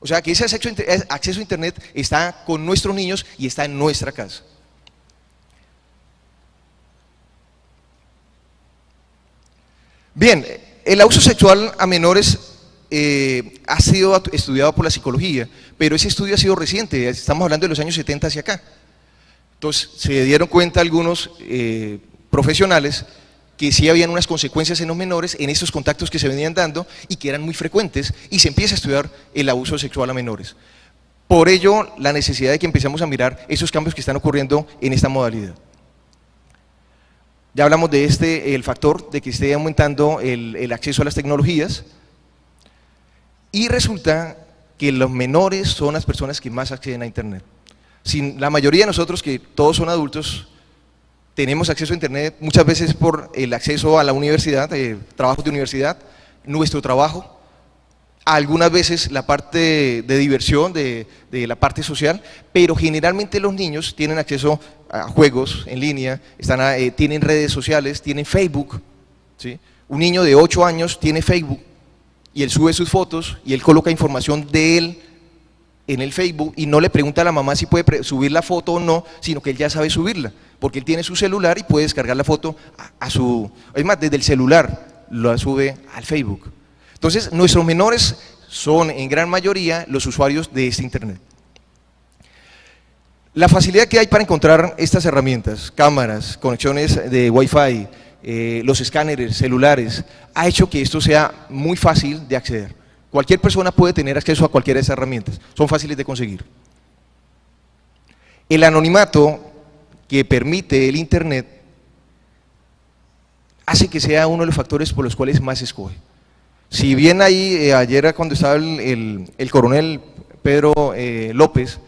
O sea que ese acceso a Internet está con nuestros niños y está en nuestra casa. Bien, el abuso sexual a menores ha sido estudiado por la psicología, pero ese estudio ha sido reciente, estamos hablando de los años 70 hacia acá. Entonces se dieron cuenta algunos profesionales que sí habían unas consecuencias en los menores en estos contactos que se venían dando y que eran muy frecuentes, y se empieza a estudiar el abuso sexual a menores. Por ello, la necesidad de que empecemos a mirar esos cambios que están ocurriendo en esta modalidad. Ya hablamos de el factor de que esté aumentando el acceso a las tecnologías, y resulta que los menores son las personas que más acceden a Internet. La mayoría de nosotros, que todos son adultos, tenemos acceso a Internet muchas veces por el acceso a la universidad, trabajos de universidad, nuestro trabajo, algunas veces la parte de diversión, de la parte social, pero generalmente los niños tienen acceso a juegos en línea, tienen redes sociales, tienen Facebook, ¿sí? Un niño de 8 años tiene Facebook y él sube sus fotos y él coloca información de él en el Facebook y no le pregunta a la mamá si puede subir la foto o no, sino que él ya sabe subirla, porque él tiene su celular y puede descargar la foto es más, desde el celular la sube al Facebook. Entonces, nuestros menores son en gran mayoría los usuarios de este Internet. La facilidad que hay para encontrar estas herramientas, cámaras, conexiones de Wi-Fi, los escáneres celulares, ha hecho que esto sea muy fácil de acceder. Cualquier persona puede tener acceso a cualquiera de esas herramientas, son fáciles de conseguir. El anonimato que permite el Internet hace que sea uno de los factores por los cuales más se escoge. Si bien ahí, ayer cuando estaba el coronel Pedro López,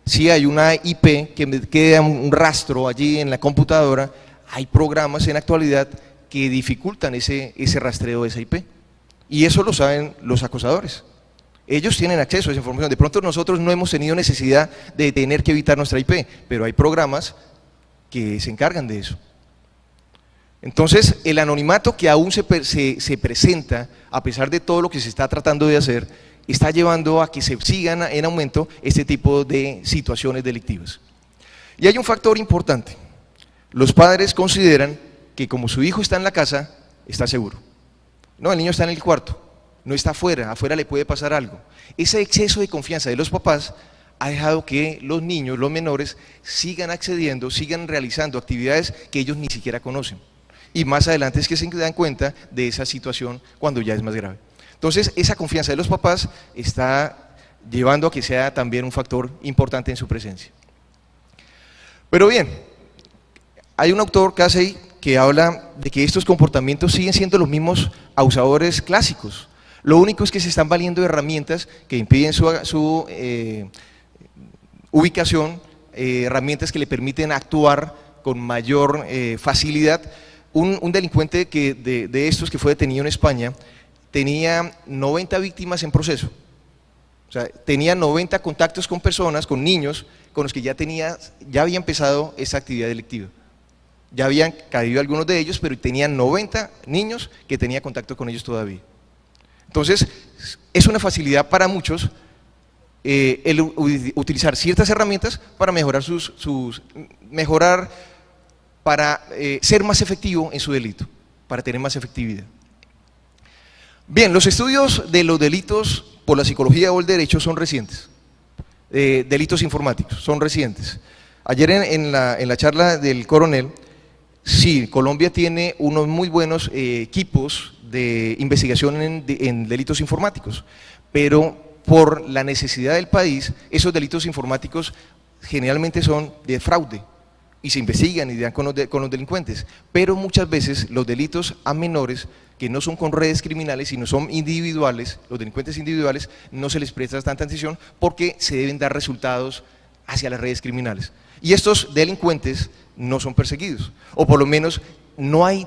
sí hay una IP que me queda un rastro allí en la computadora, hay programas en la actualidad que dificultan ese rastreo de esa IP. Y eso lo saben los acosadores. Ellos tienen acceso a esa información. De pronto nosotros no hemos tenido necesidad de tener que evitar nuestra IP, pero hay programas que se encargan de eso. Entonces, el anonimato que aún se presenta, a pesar de todo lo que se está tratando de hacer, está llevando a que se sigan en aumento este tipo de situaciones delictivas. Y hay un factor importante. Los padres consideran que como su hijo está en la casa, está seguro. No, el niño está en el cuarto, no está afuera, afuera le puede pasar algo. Ese exceso de confianza de los papás ha dejado que los niños, los menores, sigan accediendo, sigan realizando actividades que ellos ni siquiera conocen. Y más adelante es que se dan cuenta de esa situación cuando ya es más grave. Entonces, esa confianza de los papás está llevando a que sea también un factor importante en su presencia. Pero bien, hay un autor, Casey, que habla de que estos comportamientos siguen siendo los mismos abusadores clásicos. Lo único es que se están valiendo de herramientas que impiden su ubicación, herramientas que le permiten actuar con mayor facilidad. Un delincuente de estos que fue detenido en España tenía 90 víctimas en proceso. O sea, tenía 90 contactos con personas, con niños, con los que ya había empezado esa actividad delictiva. Ya habían caído algunos de ellos, pero tenían 90 niños que tenía contacto con ellos todavía. Entonces, es una facilidad para muchos el utilizar ciertas herramientas para mejorar para ser más efectivo en su delito, para tener más efectividad. Bien, los estudios de los delitos por la psicología o el derecho son recientes, delitos informáticos, son recientes. Ayer en la charla del coronel, sí, Colombia tiene unos muy buenos equipos de investigación en delitos informáticos, pero por la necesidad del país, esos delitos informáticos generalmente son de fraude y se investigan y dan con los delincuentes, pero muchas veces los delitos a menores que no son con redes criminales, sino son individuales, los delincuentes individuales, no se les presta tanta atención porque se deben dar resultados hacia las redes criminales. Y estos delincuentes no son perseguidos, o por lo menos no hay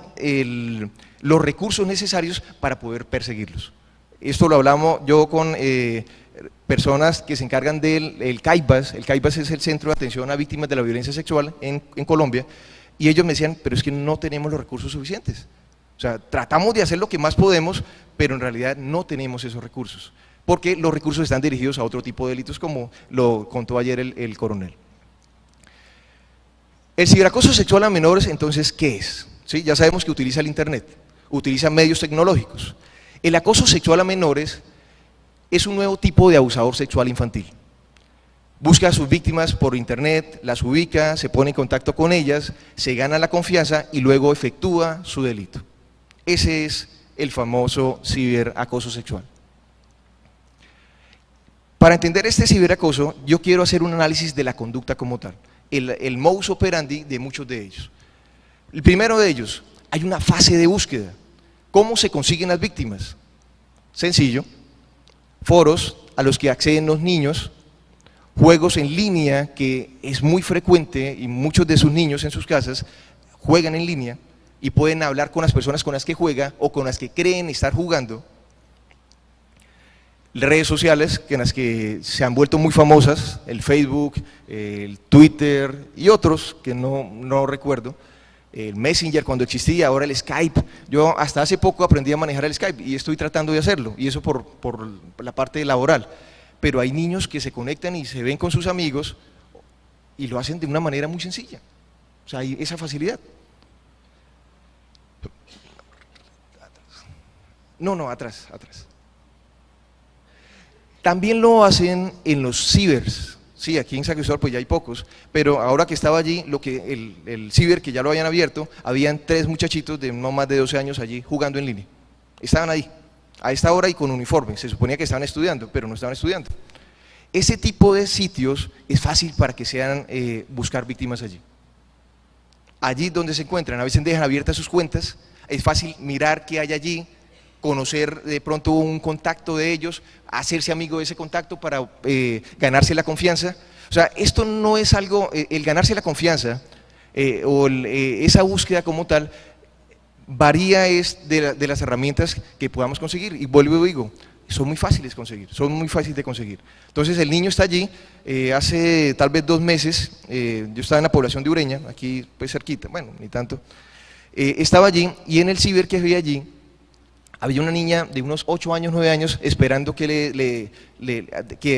los recursos necesarios para poder perseguirlos. Esto lo hablamos yo con personas que se encargan del CAIBAS. El CAIBAS es el Centro de Atención a Víctimas de la Violencia Sexual en Colombia, y ellos me decían, pero es que no tenemos los recursos suficientes. O sea, tratamos de hacer lo que más podemos, pero en realidad no tenemos esos recursos. porque los recursos están dirigidos a otro tipo de delitos, como lo contó ayer el coronel. El ciberacoso sexual a menores, entonces, ¿qué es? ¿Sí? Ya sabemos que utiliza el Internet, utiliza medios tecnológicos. El acoso sexual a menores es un nuevo tipo de abusador sexual infantil. Busca a sus víctimas por Internet, las ubica, se pone en contacto con ellas, se gana la confianza y luego efectúa su delito. Ese es el famoso ciberacoso sexual. Para entender este ciberacoso, yo quiero hacer un análisis de la conducta como tal, el modus operandi de muchos de ellos. El primero de ellos, hay una fase de búsqueda. ¿Cómo se consiguen las víctimas? Sencillo, foros a los que acceden los niños, juegos en línea, que es muy frecuente y muchos de sus niños en sus casas juegan en línea y pueden hablar con las personas con las que juega o con las que creen estar jugando. Redes sociales en las que se han vuelto muy famosas, el Facebook, el Twitter y otros que no recuerdo, el Messenger cuando existía, ahora el Skype. Yo hasta hace poco aprendí a manejar el Skype y estoy tratando de hacerlo, y eso por la parte laboral. Pero hay niños que se conectan y se ven con sus amigos y lo hacen de una manera muy sencilla. O sea, hay esa facilidad. No, atrás. También lo hacen en los cibers. Sí, aquí en San Cristóbal pues ya hay pocos, pero ahora que estaba allí, el ciber que ya lo habían abierto, habían 3 muchachitos de no más de 12 años allí jugando en línea. Estaban ahí, a esta hora y con uniforme, se suponía que estaban estudiando, pero no estaban estudiando. Ese tipo de sitios es fácil para que sean buscar víctimas allí. Allí donde se encuentran, a veces dejan abiertas sus cuentas, es fácil mirar qué hay allí, conocer de pronto un contacto de ellos, hacerse amigo de ese contacto para ganarse la confianza. O sea, esto no es algo, el ganarse la confianza esa búsqueda como tal, varía de las herramientas que podamos conseguir. Y vuelvo y digo, son muy fáciles de conseguir, Entonces el niño está allí, hace tal vez 2 meses, yo estaba en la población de Ureña, aquí pues cerquita, bueno, ni tanto, estaba allí y en el ciber que había allí, había una niña de unos 8 años, 9 años, esperando que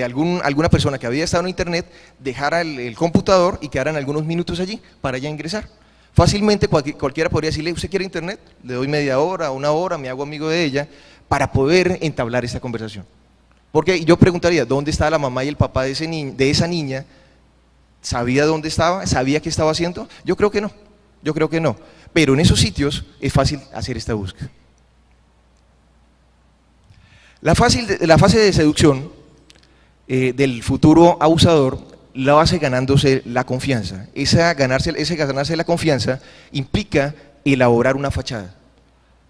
alguna persona que había estado en internet dejara el computador y quedaran algunos minutos allí para ella ingresar. Fácilmente cualquiera podría decirle, ¿usted quiere internet? Le doy media hora, 1 hora, me hago amigo de ella, para poder entablar esta conversación. Porque yo preguntaría, ¿dónde está la mamá y el papá de esa niña? ¿Sabía dónde estaba? ¿Sabía qué estaba haciendo? Yo creo que no. Pero en esos sitios es fácil hacer esta búsqueda. La fase de seducción del futuro abusador la hace ganándose la confianza. Ese ganarse la confianza implica elaborar una fachada.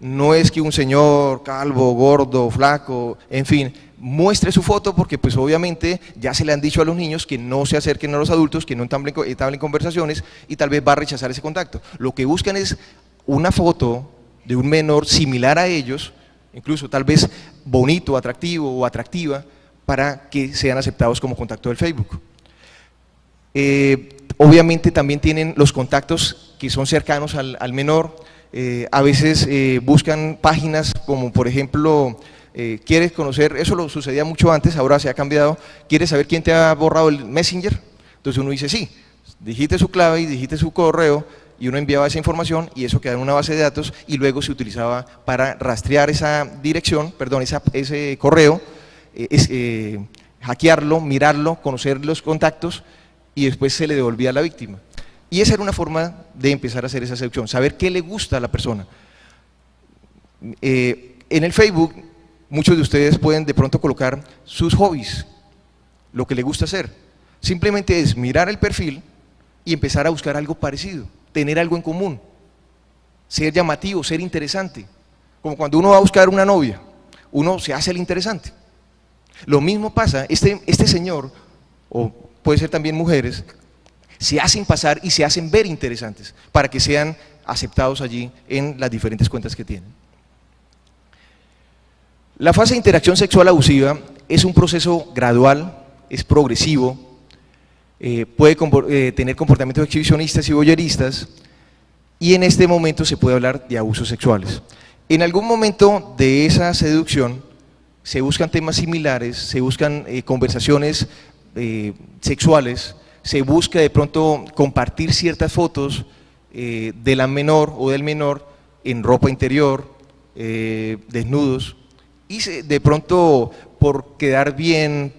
No es que un señor calvo, gordo, flaco, en fin, muestre su foto porque pues obviamente ya se le han dicho a los niños que no se acerquen a los adultos, que no entablen conversaciones y tal vez va a rechazar ese contacto. Lo que buscan es una foto de un menor similar a ellos, incluso tal vez bonito, atractivo o atractiva, para que sean aceptados como contacto del Facebook. Obviamente también tienen los contactos que son cercanos al menor, a veces buscan páginas como por ejemplo, quieres conocer, eso lo sucedía mucho antes, ahora se ha cambiado, quieres saber quién te ha borrado el Messenger, entonces uno dice sí, digite su clave y digite su correo, y uno enviaba esa información y eso quedaba en una base de datos y luego se utilizaba para rastrear esa dirección, perdón, ese correo, hackearlo, mirarlo, conocer los contactos y después se le devolvía a la víctima. Y esa era una forma de empezar a hacer esa seducción, saber qué le gusta a la persona. En el Facebook, muchos de ustedes pueden de pronto colocar sus hobbies, lo que le gusta hacer. Simplemente es mirar el perfil y empezar a buscar algo parecido, tener algo en común, ser llamativo, ser interesante. Como cuando uno va a buscar una novia, uno se hace el interesante. Lo mismo pasa, este señor, o puede ser también mujeres, se hacen pasar y se hacen ver interesantes para que sean aceptados allí en las diferentes cuentas que tienen. La fase de interacción sexual abusiva es un proceso gradual, es progresivo, puede tener comportamientos exhibicionistas y voyeristas, y en este momento se puede hablar de abusos sexuales. En algún momento de esa seducción se buscan temas similares, se buscan conversaciones sexuales, se busca de pronto compartir ciertas fotos de la menor o del menor en ropa interior, desnudos, y de pronto por quedar bien,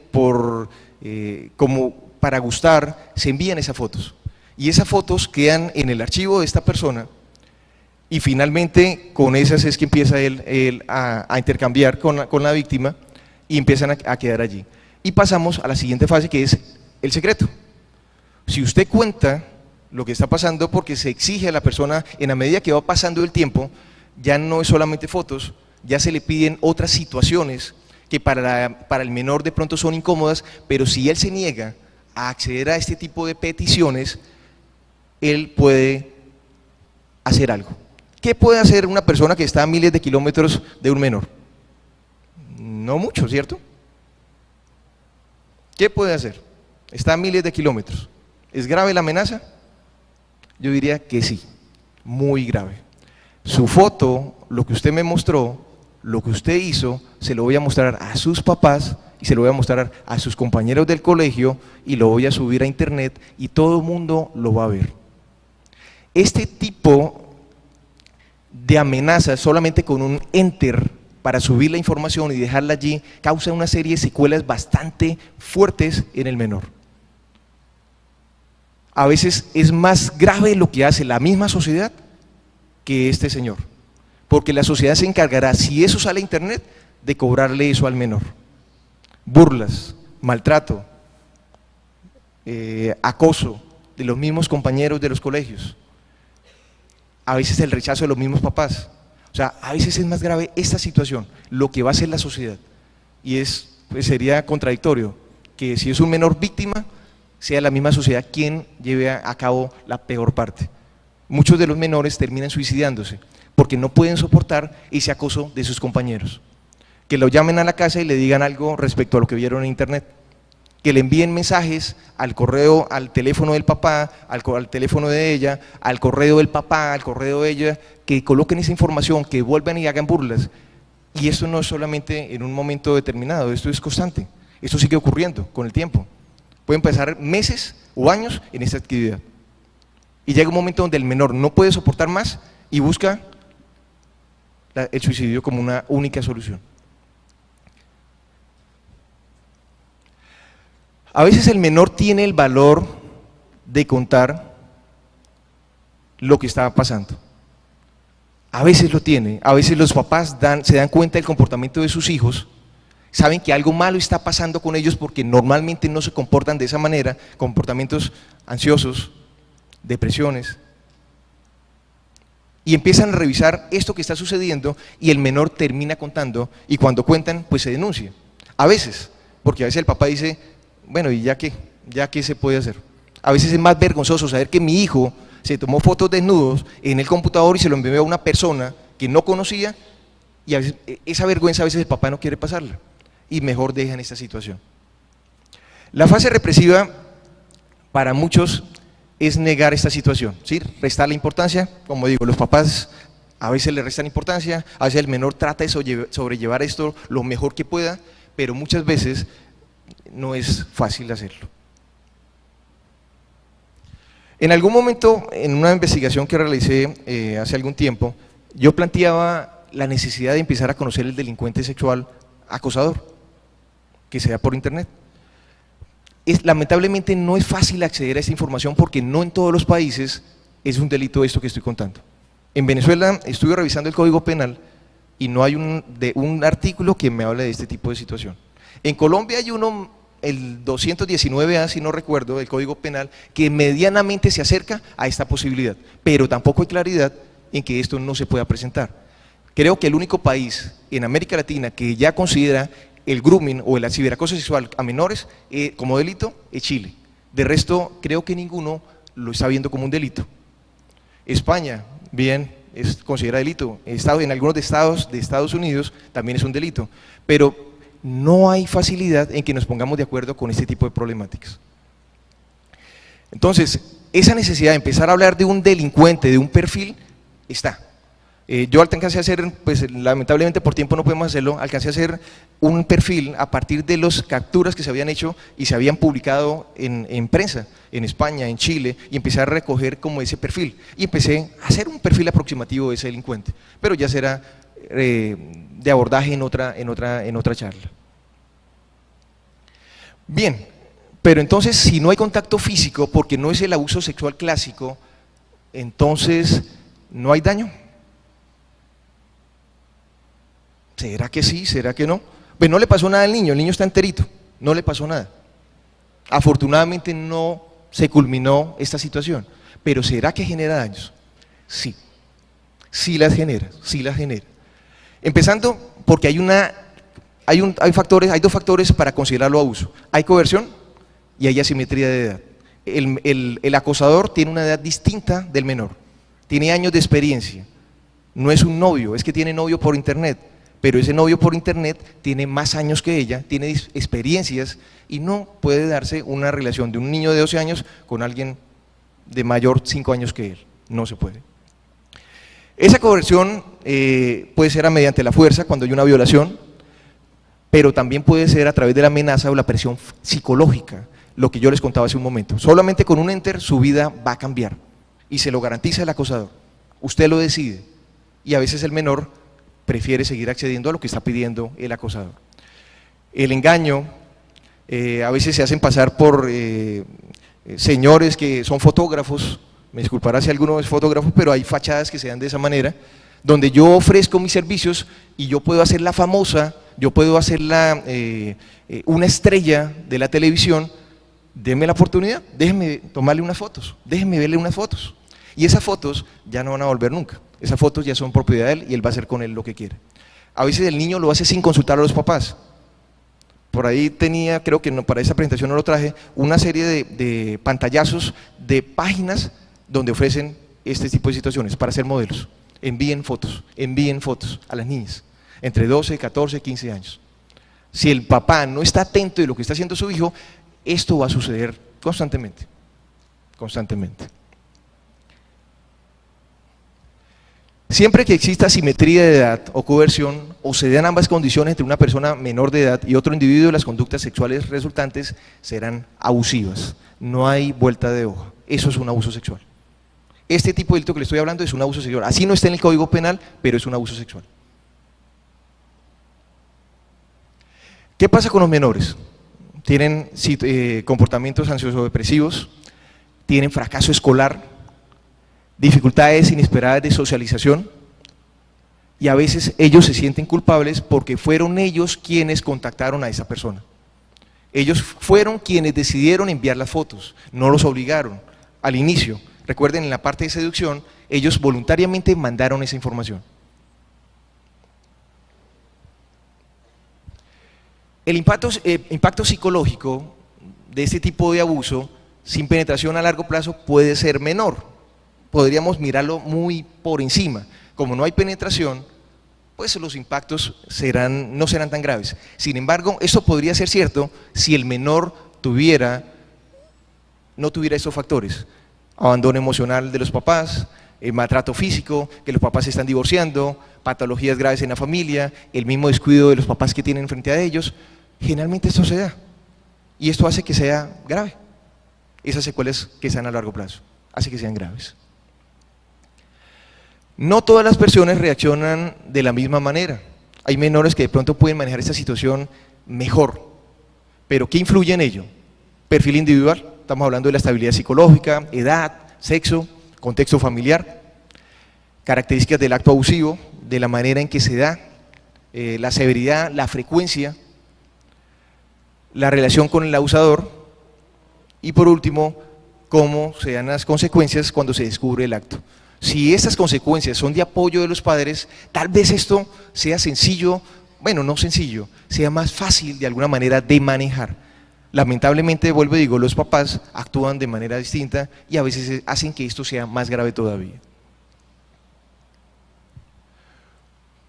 como para gustar, se envían esas fotos. Y esas fotos quedan en el archivo de esta persona y finalmente con esas es que empieza él a intercambiar con la víctima y empiezan a quedar allí. Y pasamos a la siguiente fase, que es el secreto. Si usted cuenta lo que está pasando, porque se exige a la persona, en la medida que va pasando el tiempo, ya no es solamente fotos, ya se le piden otras situaciones que para el menor de pronto son incómodas, pero si él se niega a acceder a este tipo de peticiones, él puede hacer algo. ¿Qué puede hacer una persona que está a miles de kilómetros de un menor? No mucho, ¿cierto? ¿Qué puede hacer? Está a miles de kilómetros. ¿Es grave la amenaza? Yo diría que sí, muy grave. Su foto, lo que usted me mostró, lo que usted hizo, se lo voy a mostrar a sus papás y se lo voy a mostrar a sus compañeros del colegio y lo voy a subir a internet y todo el mundo lo va a ver. Este tipo de amenazas solamente con un enter para subir la información y dejarla allí causa una serie de secuelas bastante fuertes en el menor. A veces es más grave lo que hace la misma sociedad que este señor, porque la sociedad se encargará, si eso sale a internet, de cobrarle eso al menor. Burlas, maltrato, acoso de los mismos compañeros de los colegios, a veces el rechazo de los mismos papás. O sea, a veces es más grave esta situación, lo que va a hacer la sociedad. Y pues sería contradictorio que si es un menor víctima, sea la misma sociedad quien lleve a cabo la peor parte. Muchos de los menores terminan suicidándose porque no pueden soportar ese acoso de sus compañeros. Que lo llamen a la casa y le digan algo respecto a lo que vieron en internet. Que le envíen mensajes al correo, al teléfono del papá, al teléfono de ella, al correo del papá, al correo de ella, que coloquen esa información, que vuelvan y hagan burlas. Y esto no es solamente en un momento determinado, esto es constante, esto sigue ocurriendo con el tiempo. Pueden pasar meses o años en esta actividad. Y llega un momento donde el menor no puede soportar más y busca el suicidio como una única solución. A veces el menor tiene el valor de contar lo que está pasando. A veces lo tiene, a veces los papás se dan cuenta del comportamiento de sus hijos, saben que algo malo está pasando con ellos porque normalmente no se comportan de esa manera, comportamientos ansiosos, depresiones, y empiezan a revisar esto que está sucediendo y el menor termina contando y cuando cuentan pues se denuncia. A veces, porque a veces el papá dice, bueno, ¿y ya qué se puede hacer? A veces es más vergonzoso saber que mi hijo se tomó fotos desnudos en el computador y se lo envió a una persona que no conocía y a veces, esa vergüenza a veces el papá no quiere pasarla y mejor dejan esta situación. La fase represiva para muchos es negar esta situación, ¿sí? Restar la importancia, como digo, los papás a veces le restan importancia, a veces el menor trata de sobrellevar esto lo mejor que pueda, pero muchas veces no es fácil hacerlo. En algún momento, en una investigación que realicé hace algún tiempo, yo planteaba la necesidad de empezar a conocer el delincuente sexual acosador, que sea por internet. Lamentablemente no es fácil acceder a esta información porque no en todos los países es un delito esto que estoy contando. En Venezuela estuve revisando el Código Penal y no hay un artículo que me hable de este tipo de situación. En Colombia hay uno, el 219A, si no recuerdo, del Código Penal, que medianamente se acerca a esta posibilidad, pero tampoco hay claridad en que esto no se pueda presentar. Creo que el único país en América Latina que ya considera el grooming o el ciberacoso sexual a menores como delito es Chile. De resto, creo que ninguno lo está viendo como un delito. España, bien, es considerado delito. En algunos estados de Estados Unidos también es un delito, pero no hay facilidad en que nos pongamos de acuerdo con este tipo de problemáticas. Entonces, esa necesidad de empezar a hablar de un delincuente, de un perfil, está. Yo alcancé a hacer, pues lamentablemente por tiempo no podemos hacerlo, alcancé a hacer un perfil a partir de las capturas que se habían hecho y se habían publicado en prensa, en España, en Chile, y empecé a recoger como ese perfil. Y empecé a hacer un perfil aproximativo de ese delincuente, pero ya será de abordaje en otra charla. Bien, pero entonces si no hay contacto físico, porque no es el abuso sexual clásico, entonces no hay daño. ¿Será que sí? ¿Será que no? Pues no le pasó nada al niño, el niño está enterito, no le pasó nada. Afortunadamente no se culminó esta situación, pero ¿será que genera daños? Sí, sí las genera, sí las genera. Empezando porque hay dos factores para considerarlo abuso. Hay coerción y hay asimetría de edad. El acosador tiene una edad distinta del menor, tiene años de experiencia, no es un novio, es que tiene novio por internet, pero ese novio por internet tiene más años que ella, tiene experiencias y no puede darse una relación de un niño de 12 años con alguien de mayor 5 años que él, no se puede. Esa coerción puede ser mediante la fuerza cuando hay una violación, pero también puede ser a través de la amenaza o la presión psicológica, lo que yo les contaba hace un momento. Solamente con un enter su vida va a cambiar y se lo garantiza el acosador, usted lo decide y a veces el menor prefiere seguir accediendo a lo que está pidiendo el acosador. El engaño, a veces se hacen pasar por señores que son fotógrafos, me disculpará si alguno es fotógrafo, pero hay fachadas que se dan de esa manera, donde yo ofrezco mis servicios y yo puedo hacerla famosa, yo puedo hacerla una estrella de la televisión, déme la oportunidad, déjeme tomarle unas fotos, déjeme verle unas fotos. Y esas fotos ya no van a volver nunca, esas fotos ya son propiedad de él y él va a hacer con él lo que quiera. A veces el niño lo hace sin consultar a los papás. Por ahí tenía, creo que no, para esa presentación no lo traje, una serie de pantallazos de páginas donde ofrecen este tipo de situaciones para ser modelos. Envíen fotos a las niñas, entre 12, 14, 15 años. Si el papá no está atento de lo que está haciendo su hijo, esto va a suceder constantemente, constantemente. Siempre que exista asimetría de edad o coerción, o se dan ambas condiciones entre una persona menor de edad y otro individuo, las conductas sexuales resultantes serán abusivas. No hay vuelta de hoja, eso es un abuso sexual. Este tipo de delito que le estoy hablando es un abuso sexual, así no está en el Código Penal, pero es un abuso sexual. ¿Qué pasa con los menores? Tienen comportamientos ansioso-depresivos, tienen fracaso escolar, dificultades inesperadas de socialización y a veces ellos se sienten culpables porque fueron ellos quienes contactaron a esa persona. Ellos fueron quienes decidieron enviar las fotos, no los obligaron al inicio. Recuerden, en la parte de seducción, ellos voluntariamente mandaron esa información. El impacto psicológico de este tipo de abuso sin penetración a largo plazo puede ser menor. Podríamos mirarlo muy por encima. Como no hay penetración, pues los impactos no serán tan graves. Sin embargo, eso podría ser cierto si el menor no tuviera estos factores. Abandono emocional de los papás, maltrato físico, que los papás se están divorciando, patologías graves en la familia, el mismo descuido de los papás que tienen frente a ellos. Generalmente esto se da y esto hace que sea grave. Esas secuelas que sean a largo plazo, hace que sean graves. No todas las personas reaccionan de la misma manera. Hay menores que de pronto pueden manejar esta situación mejor, pero ¿qué influye en ello? Perfil individual, estamos hablando de la estabilidad psicológica, edad, sexo, contexto familiar, características del acto abusivo, de la manera en que se da, la severidad, la frecuencia, la relación con el abusador y por último, cómo se dan las consecuencias cuando se descubre el acto. Si estas consecuencias son de apoyo de los padres, tal vez esto sea sencillo, bueno, no sencillo, sea más fácil de alguna manera de manejar. Lamentablemente, vuelvo y digo, los papás actúan de manera distinta y a veces hacen que esto sea más grave todavía.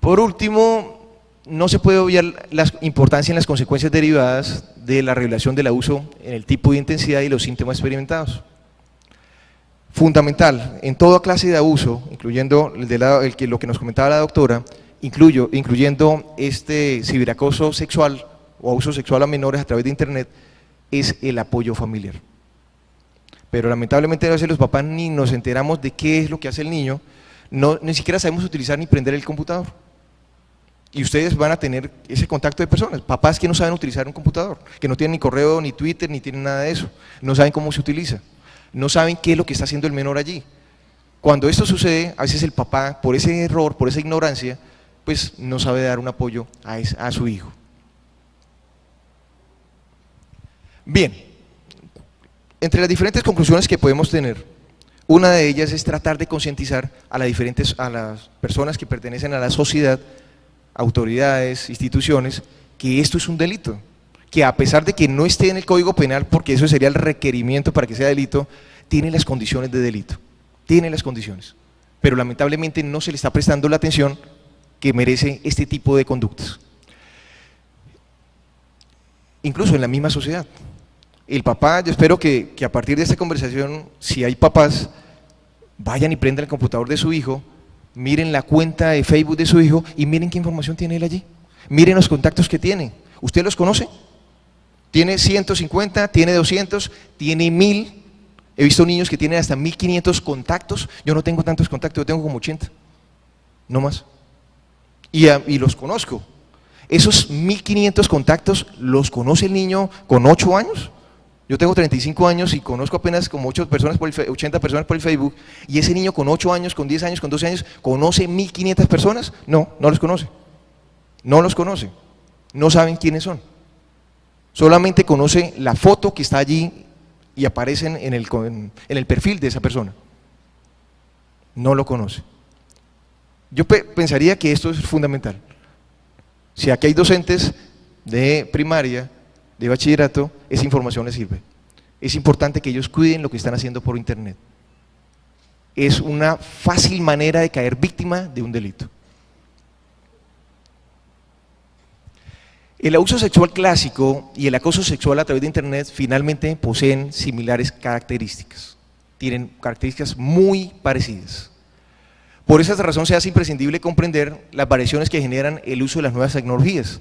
Por último, no se puede obviar la importancia en las consecuencias derivadas de la revelación del abuso en el tipo de intensidad y los síntomas experimentados. Fundamental, en toda clase de abuso, incluyendo lo que nos comentaba la doctora, incluyendo este ciberacoso sexual o abuso sexual a menores a través de internet, es el apoyo familiar. Pero lamentablemente a veces los papás ni nos enteramos de qué es lo que hace el niño, ni siquiera sabemos utilizar ni prender el computador. Y ustedes van a tener ese contacto de personas, papás que no saben utilizar un computador, que no tienen ni correo, ni Twitter, ni tienen nada de eso, no saben cómo se utiliza, no saben qué es lo que está haciendo el menor allí. Cuando esto sucede, a veces el papá, por ese error, por esa ignorancia, pues no sabe dar un apoyo a su hijo. Bien, entre las diferentes conclusiones que podemos tener, una de ellas es tratar de concientizar a las personas que pertenecen a la sociedad, autoridades, instituciones, que esto es un delito, que a pesar de que no esté en el Código Penal, porque eso sería el requerimiento para que sea delito, tiene las condiciones de delito, tiene las condiciones, pero lamentablemente no se le está prestando la atención que merece este tipo de conductas. Incluso en la misma sociedad. El papá, yo espero que a partir de esta conversación, si hay papás, vayan y prendan el computador de su hijo, miren la cuenta de Facebook de su hijo y miren qué información tiene él allí. Miren los contactos que tiene. ¿Usted los conoce? ¿Tiene 150? ¿Tiene 200? ¿Tiene 1000? He visto niños que tienen hasta 1500 contactos. Yo no tengo tantos contactos, yo tengo como 80, no más. Y los conozco. Esos 1500 contactos los conoce el niño con 8 años. Yo tengo 35 años y conozco apenas como 80 personas por el Facebook, y ese niño con 8 años, con 10 años, con 12 años, ¿conoce 1500 personas? No, no los conoce. No los conoce. No saben quiénes son. Solamente conoce la foto que está allí y aparecen en el perfil de esa persona. No lo conoce. Yo pensaría que esto es fundamental. Si aquí hay docentes de primaria, de bachillerato, esa información les sirve. Es importante que ellos cuiden lo que están haciendo por internet. Es una fácil manera de caer víctima de un delito. El abuso sexual clásico y el acoso sexual a través de internet finalmente poseen similares características. Tienen características muy parecidas. Por esa razón se hace imprescindible comprender las variaciones que generan el uso de las nuevas tecnologías.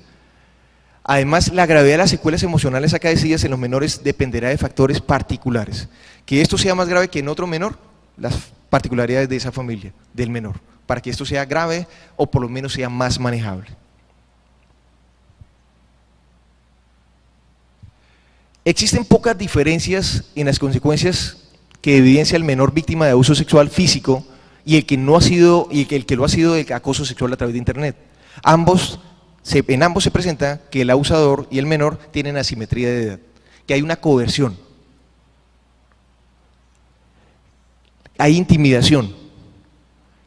Además, la gravedad de las secuelas emocionales acaecidas en los menores dependerá de factores particulares. Que esto sea más grave que en otro menor, las particularidades de esa familia, del menor, para que esto sea grave o por lo menos sea más manejable. Existen pocas diferencias en las consecuencias que evidencia el menor víctima de abuso sexual físico y el que no ha sido, y el que lo ha sido del acoso sexual a través de internet. En ambos se presenta que el abusador y el menor tienen asimetría de edad, que hay una coerción, hay intimidación,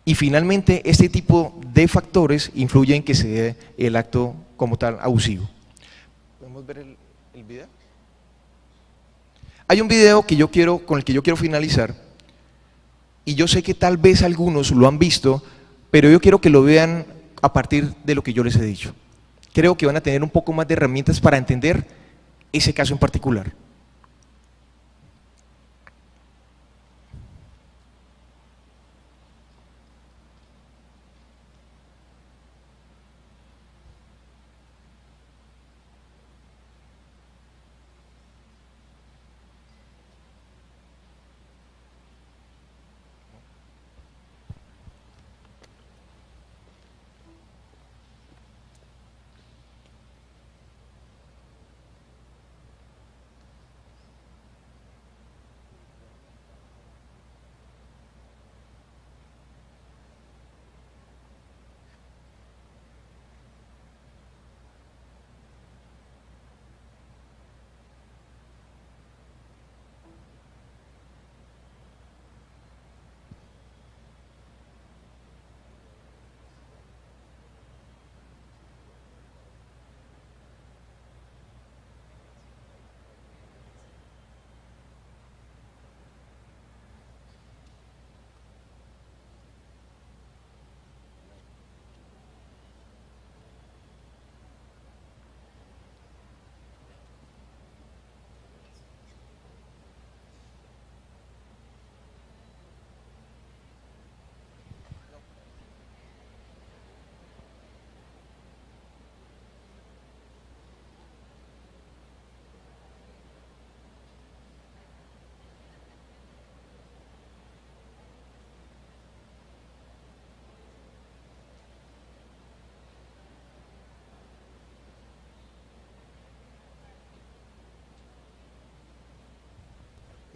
y finalmente este tipo de factores influyen en que se dé el acto como tal abusivo. ¿Podemos ver el video? Hay un video con el que yo quiero finalizar, y yo sé que tal vez algunos lo han visto, pero yo quiero que lo vean a partir de lo que yo les he dicho. Creo que van a tener un poco más de herramientas para entender ese caso en particular.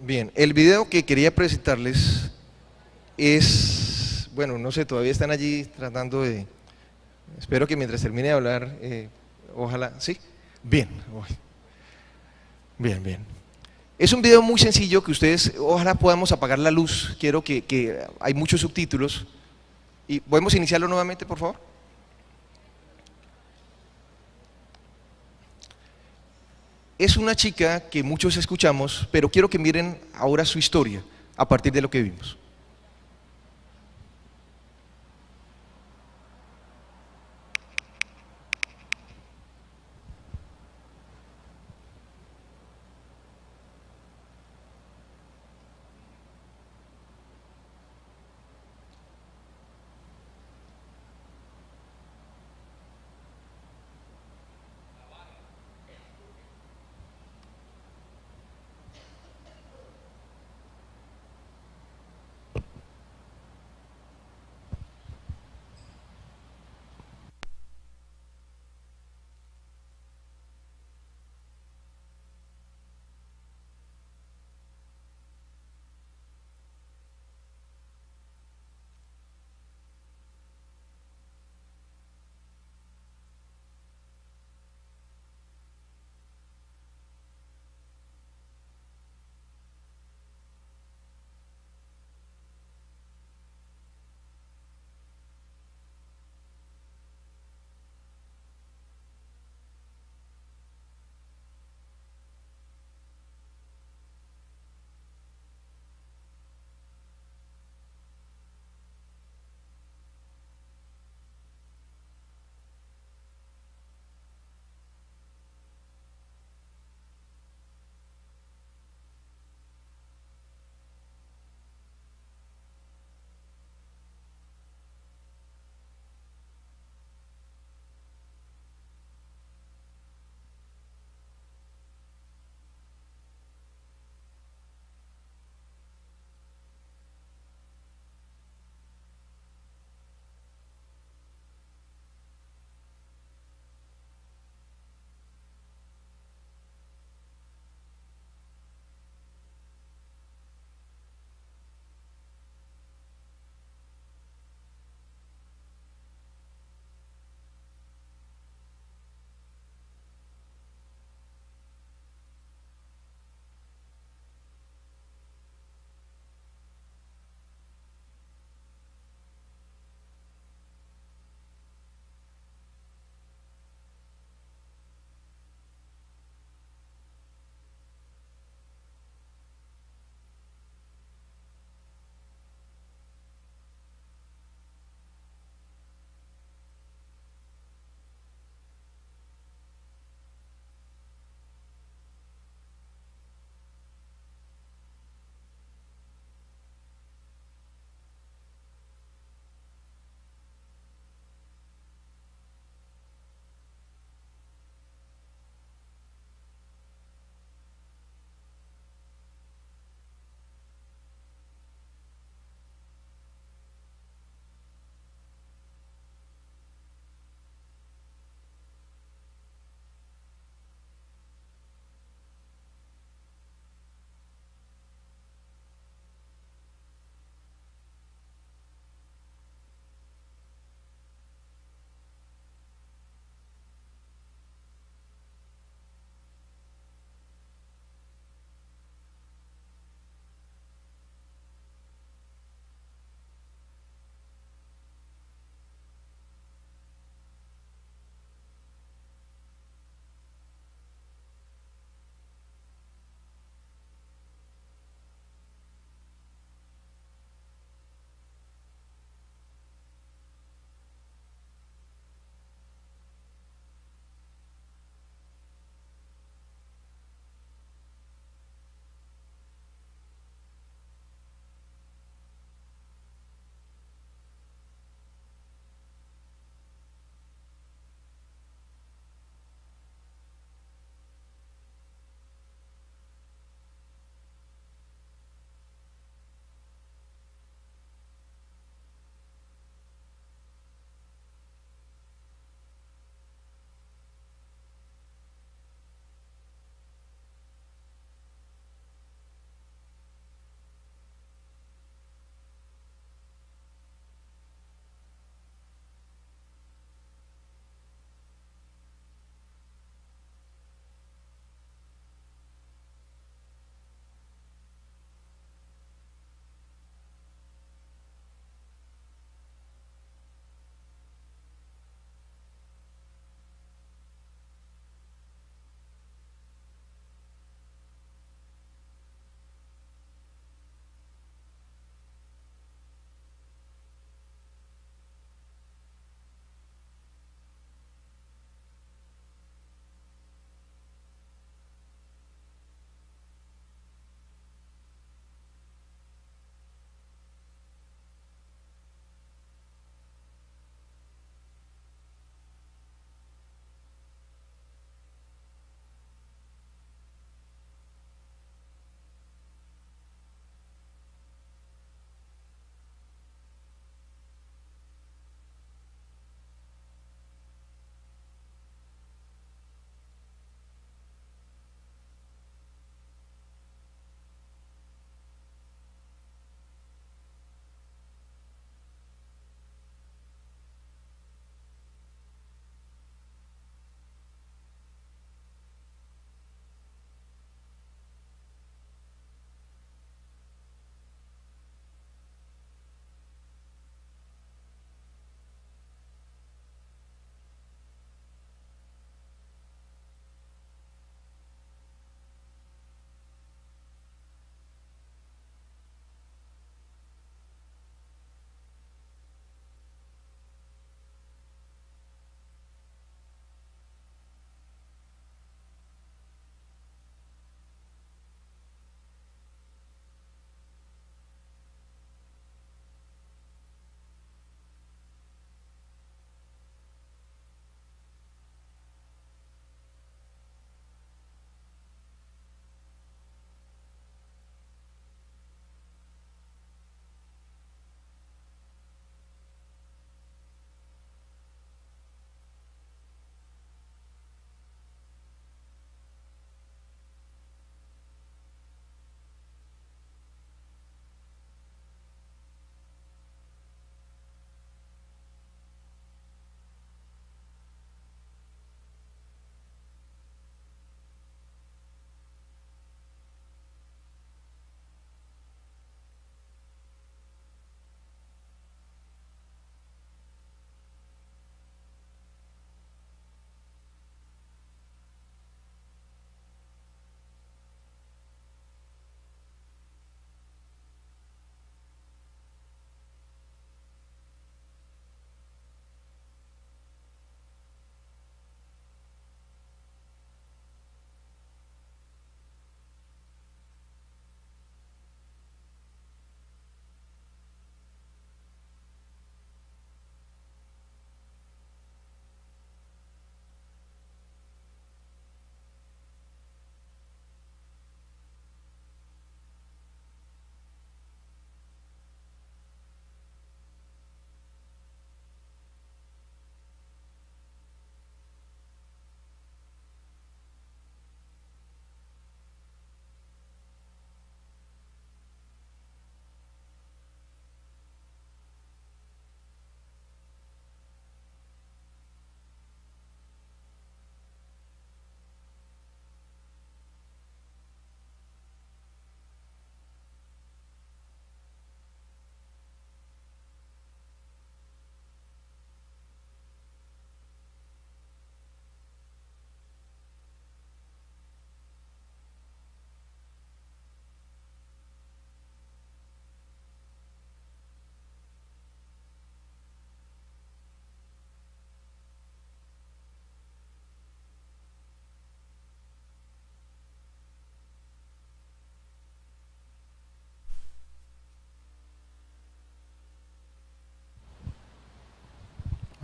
Bien, el video que quería presentarles es, bueno, no sé, todavía están allí tratando de, espero que mientras termine de hablar, ojalá, ¿sí? Bien, bien, bien. Es un video muy sencillo que ustedes, ojalá podamos apagar la luz, quiero que hay muchos subtítulos. ¿Y podemos iniciarlo nuevamente, por favor? Es una chica que muchos escuchamos, pero quiero que miren ahora su historia a partir de lo que vimos.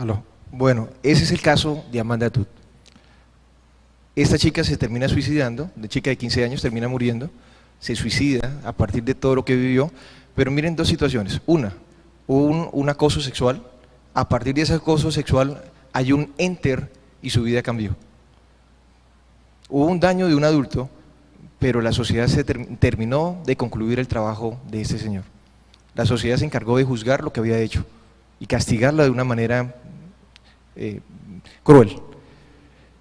Aló. Bueno, ese es el caso de Amanda Tut. Esta chica se termina suicidando, de chica de 15 años termina muriendo, se suicida a partir de todo lo que vivió, pero miren dos situaciones. Una, hubo un acoso sexual, a partir de ese acoso sexual hay un enter y su vida cambió. Hubo un daño de un adulto, pero la sociedad terminó de concluir el trabajo de este señor. La sociedad se encargó de juzgar lo que había hecho y castigarla de una manera cruel.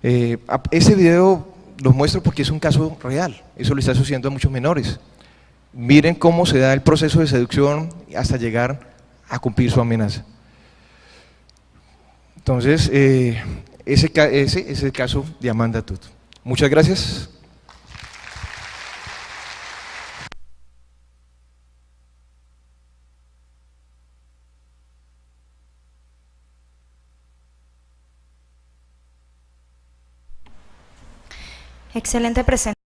Ese video lo muestro porque es un caso real, eso le está sucediendo a muchos menores. Miren cómo se da el proceso de seducción hasta llegar a cumplir su amenaza. Entonces, ese es el caso de Amanda Tut. Muchas gracias. Excelente presentación.